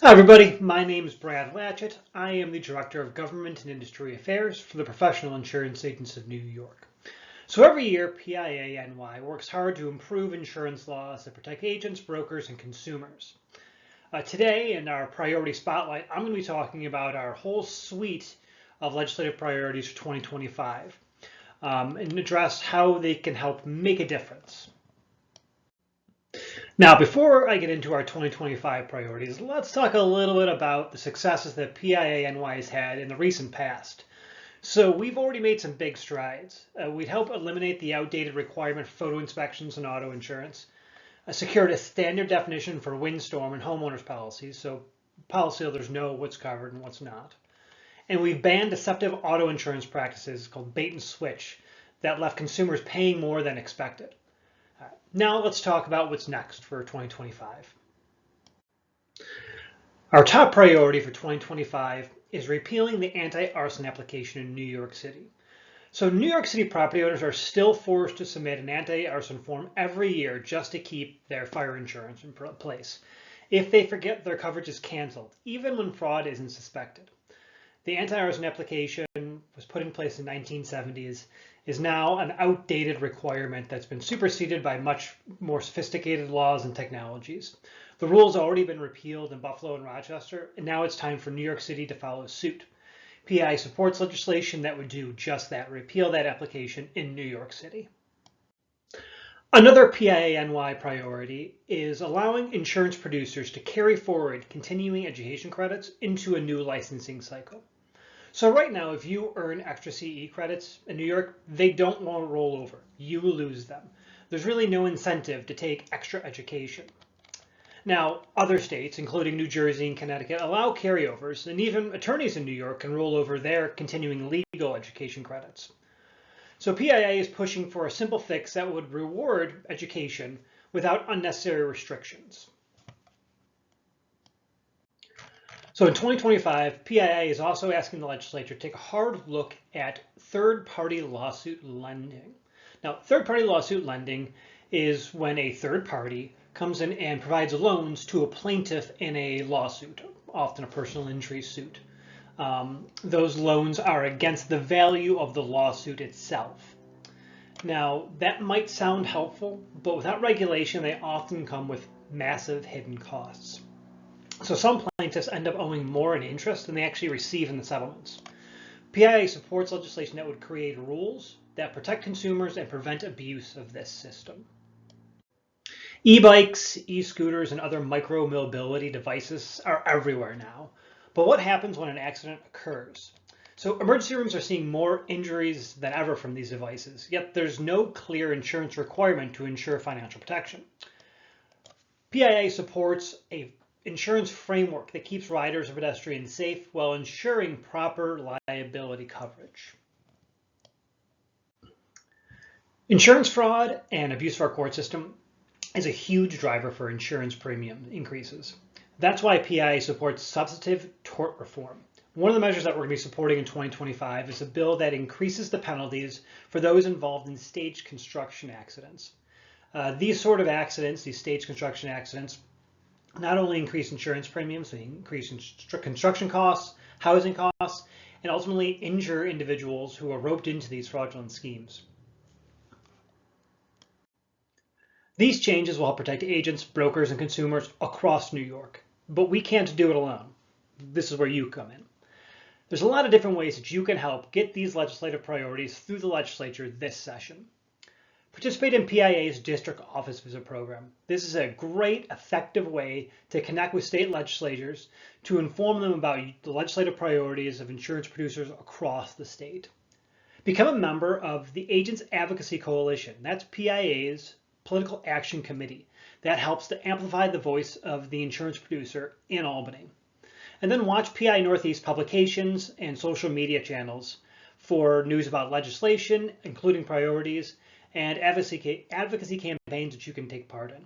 Hi everybody, my name is Brad Latchett. I am the Director of Government and Industry Affairs for the Professional Insurance Agents of New York. So every year, PIANY works hard to improve insurance laws that protect agents, brokers, and consumers. Today, in our priority spotlight, I'm going to be talking about our whole suite of legislative priorities for 2025 and address how they can help make a difference. Now, before I get into our 2025 priorities, let's talk a little bit about the successes that PIANY has had in the recent past. So we've already made some big strides. We'd help eliminate the outdated requirement for photo inspections and auto insurance, secured a standard definition for windstorm and homeowners policies, so policyholders know what's covered and what's not. And we've banned deceptive auto insurance practices called bait and switch that left consumers paying more than expected. Now let's talk about what's next for 2025. Our top priority for 2025 is repealing the anti-arson application in New York City. So New York City property owners are still forced to submit an anti-arson form every year just to keep their fire insurance in place. If they forget, their coverage is canceled, even when fraud isn't suspected. The anti-arson application was put in place in the 1970s, is now an outdated requirement that's been superseded by much more sophisticated laws and technologies. The rule's already been repealed in Buffalo and Rochester, and now it's time for New York City to follow suit. PI supports legislation that would do just that, repeal that application in New York City. Another PIANY priority is allowing insurance producers to carry forward continuing education credits into a new licensing cycle. So right now, if you earn extra CE credits in New York, they don't want to roll over. You lose them. There's really no incentive to take extra education. Now, other states, including New Jersey and Connecticut, allow carryovers, and even attorneys in New York can roll over their continuing legal education credits. So PIA is pushing for a simple fix that would reward education without unnecessary restrictions. So in 2025, PIA is also asking the legislature to take a hard look at third-party lawsuit lending. Now, third-party lawsuit lending is when a third party comes in and provides loans to a plaintiff in a lawsuit, often a personal injury suit. Those loans are against the value of the lawsuit itself. Now, that might sound helpful, but without regulation, they often come with massive hidden costs. So some plaintiffs end up owing more in interest than they actually receive in the settlements. PIA supports legislation that would create rules that protect consumers and prevent abuse of this system. E-bikes, e-scooters, and other micro-mobility devices are everywhere now. But what happens when an accident occurs? So emergency rooms are seeing more injuries than ever from these devices, yet there's no clear insurance requirement to ensure financial protection. PIA supports an insurance framework that keeps riders and pedestrians safe while ensuring proper liability coverage. Insurance fraud and abuse of our court system is a huge driver for insurance premium increases. That's why PIA supports substantive tort reform. One of the measures that we're going to be supporting in 2025 is a bill that increases the penalties for those involved in staged construction accidents. These sort of accidents, these staged construction accidents, not only increase insurance premiums, they increase construction costs, housing costs, and ultimately injure individuals who are roped into these fraudulent schemes. These changes will help protect agents, brokers, and consumers across New York, but we can't do it alone. This is where you come in. There's a lot of different ways that you can help get these legislative priorities through the legislature this session. Participate in PIA's district office visit program. This is a great, effective way to connect with state legislators to inform them about the legislative priorities of insurance producers across the state. Become a member of the Agents Advocacy Coalition. That's PIA's Political Action Committee. That helps to amplify the voice of the insurance producer in Albany. And then watch PI Northeast publications and social media channels for news about legislation, including priorities, and advocacy campaigns that you can take part in.